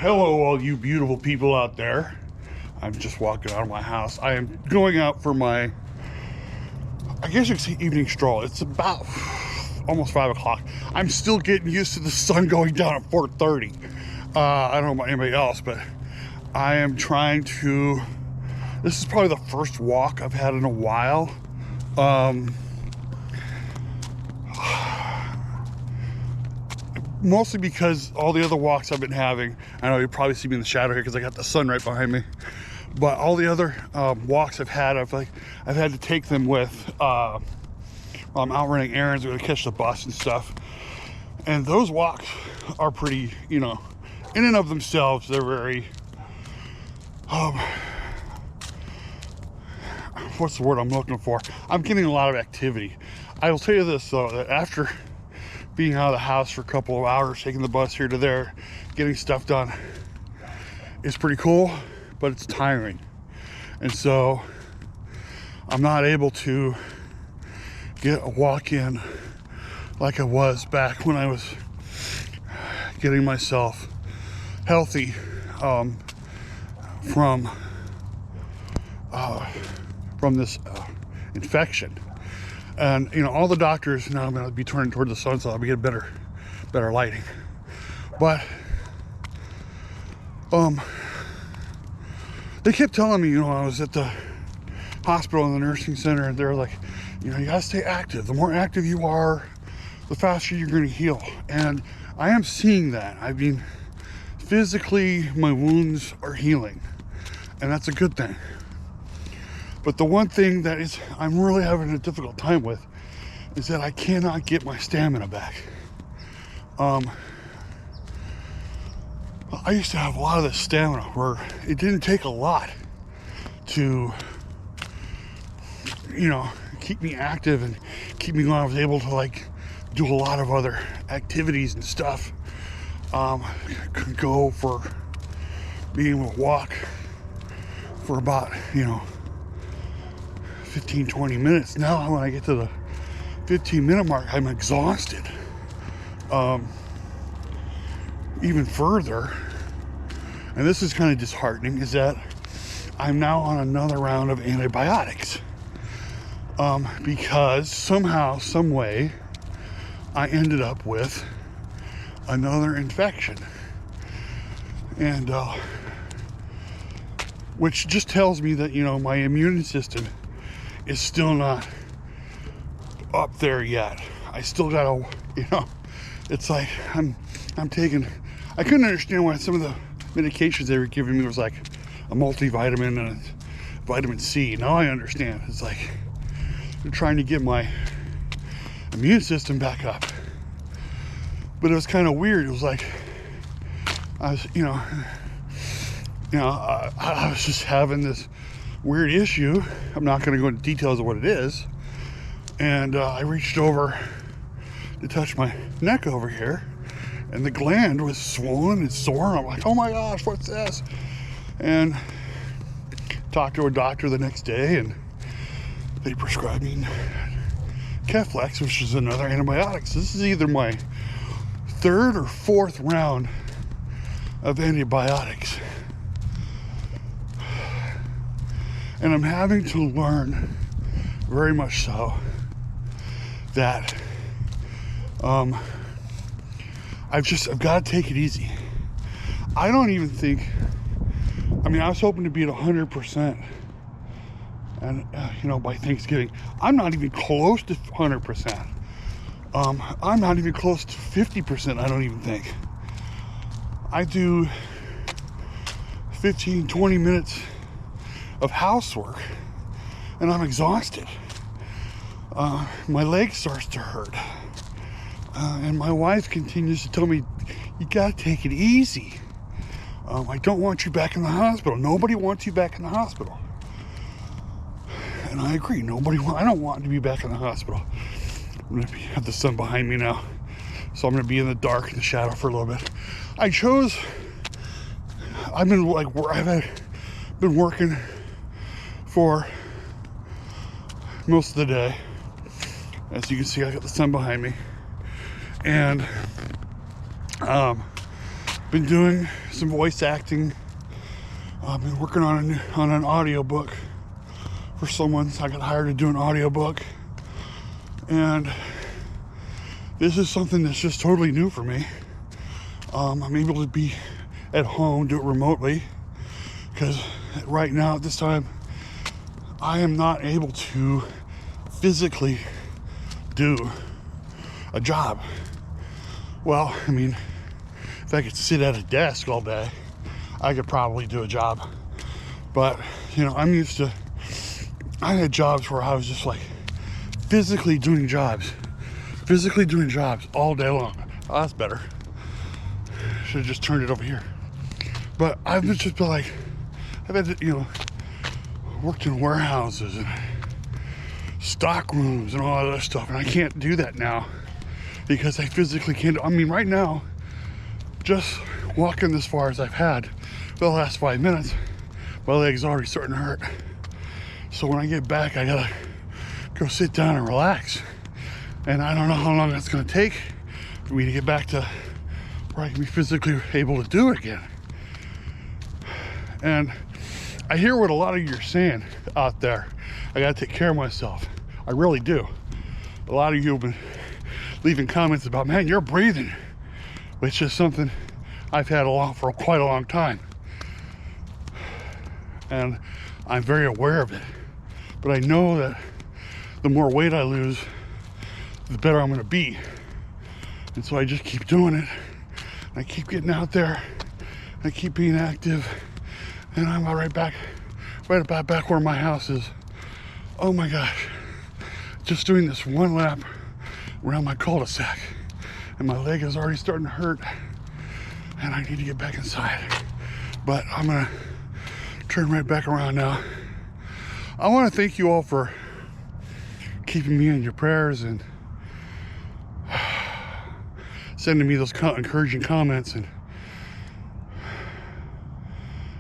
Hello, all you beautiful people out there. I'm just walking out of my house. I am going out for my, I guess you could say, evening stroll. It's about almost 5 o'clock. I'm still getting used to the sun going down at 4:30. I don't know about anybody else, but I am trying to, this is probably the first walk I've had in a while. Mostly because all the other walks I've been having, I know you probably see me in the shadow here because I got the sun right behind me, but all the other walks I've had, I've had to take them with while I'm out running errands or to catch the bus and stuff. And those walks are pretty, you know, in and of themselves, they're very what's the word I'm looking for? I'm getting a lot of activity. I will tell you this though, that after being out of the house for a couple of hours, taking the bus here to there, getting stuff done, is pretty cool, but it's tiring. And so I'm not able to get a walk in like I was back when I was getting myself healthy from this infection. And you know, all the doctors now, I'm going to be turning toward the sun, so I'll be getting better lighting. But they kept telling me, you know, I was at the hospital in the nursing center, and they're like, you know, you gotta stay active. The more active you are, the faster you're going to heal. And I am seeing that. I mean, physically, my wounds are healing, and that's a good thing. But the one thing that is I'm really having a difficult time with is that I cannot get my stamina back. I used to have a lot of this stamina where it didn't take a lot to, you know, keep me active and keep me going. I was able to like do a lot of other activities and stuff. Could go for being able to walk for about, you know, 15-20 minutes. Now when I get to the 15-minute mark, I'm exhausted. Even further, and this is kind of disheartening, is that I'm now on another round of antibiotics, because somehow, some way, I ended up with another infection, and which just tells me that, you know, my immune system is still not up there yet. I still gotta, you know, it's like I'm taking, I couldn't understand why some of the medications they were giving me was like a multivitamin and a vitamin C. Now I understand. It's like they're trying to get my immune system back up. But it was kind of weird. It was like I was, I was just having this weird issue. I'm not going to go into details of what it is. And I reached over to touch my neck over here, and the gland was swollen and sore. And I'm like, oh my gosh, what's this? And talked to a doctor the next day, and they prescribed me Keflex, which is another antibiotic. So this is either my third or fourth round of antibiotics. And I'm having to learn, very much so, that I've got to take it easy. I don't even think, I mean, I was hoping to be at 100%, and you know, by Thanksgiving. I'm not even close to 100%. I'm not even close to 50%, I don't even think. I do 15-20 minutes of housework and I'm exhausted. My leg starts to hurt, and my wife continues to tell me, you gotta take it easy. I don't want you back in the hospital. Nobody wants you back in the hospital. And I agree, I don't want to be back in the hospital. I'm gonna have the sun behind me now, so I'm gonna be in the dark, in the shadow for a little bit. I've been working for most of the day. As you can see, I got the sun behind me, and been doing some voice acting. I've been working on an audiobook for someone. I got hired to do an audiobook. And this is something that's just totally new for me. I'm able to be at home, do it remotely, because right now at this time, I am not able to physically do a job. Well, I mean, if I could sit at a desk all day, I could probably do a job. But, you know, I had jobs where I was just like physically doing jobs all day long. Oh, that's better. Should have just turned it over here. But I've just been like, I've had to, you know, worked in warehouses and stock rooms and all that other stuff, and I can't do that now because I physically can't. I mean, right now, just walking as far as I've had for the last 5 minutes, my leg's already starting to hurt. So when I get back, I gotta go sit down and relax. And I don't know how long that's gonna take for me to get back to where I can be physically able to do it again. And I hear what a lot of you are saying out there. I gotta take care of myself. I really do. A lot of you have been leaving comments about, man, you're breathing, which is something I've had for quite a long time. And I'm very aware of it. But I know that the more weight I lose, the better I'm gonna be. And so I just keep doing it. I keep getting out there. I keep being active. And I'm right about back where my house is. Oh my gosh. Just doing this one lap around my cul-de-sac. And my leg is already starting to hurt. And I need to get back inside. But I'm gonna turn right back around now. I want to thank you all for keeping me in your prayers and sending me those encouraging comments. And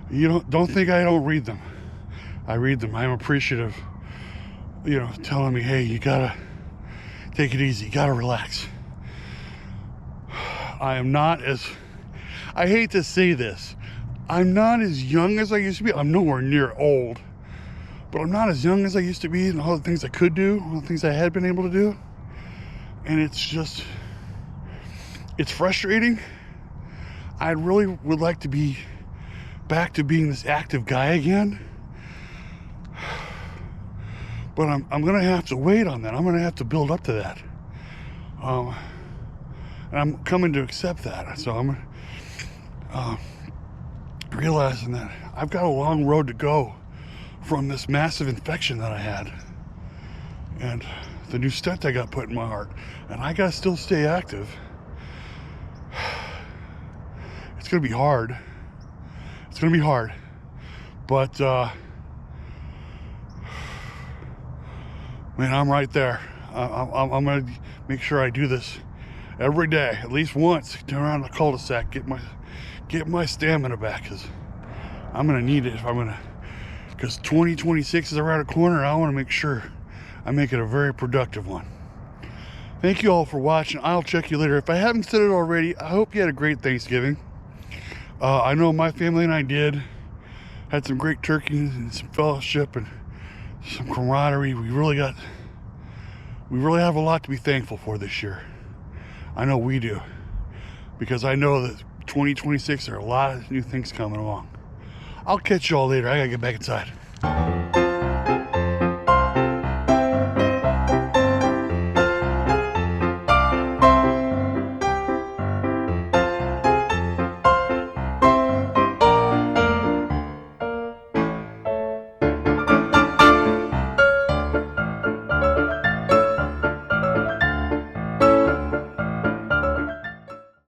you don't think I don't read them. I read them. I'm appreciative, you know, telling me, hey, you gotta take it easy, you gotta relax. I hate to say this, I'm not as young as I used to be. I'm nowhere near old, but I'm not as young as I used to be, and all the things I could do, all the things I had been able to do. And it's frustrating. I really would like to be back to being this active guy again. But I'm gonna have to wait on that. I'm gonna have to build up to that. And I'm coming to accept that. So I'm realizing that I've got a long road to go from this massive infection that I had and the new stent I got put in my heart. And I gotta still stay active. It's gonna be hard. It's gonna be hard. But man, I'm right there. I'm gonna make sure I do this every day, at least once. Turn around the cul-de-sac, get my stamina back, because I'm gonna need it because 2026 is around the corner. I want to make sure I make it a very productive one. Thank you all for watching. I'll check you later. If I haven't said it already, I hope you had a great Thanksgiving. I know my family and I did. Had some great turkeys and some fellowship and some camaraderie. We really have a lot to be thankful for this year. I know we do, because I know that 2026 there are a lot of new things coming along. I'll catch you all later. I gotta get back inside.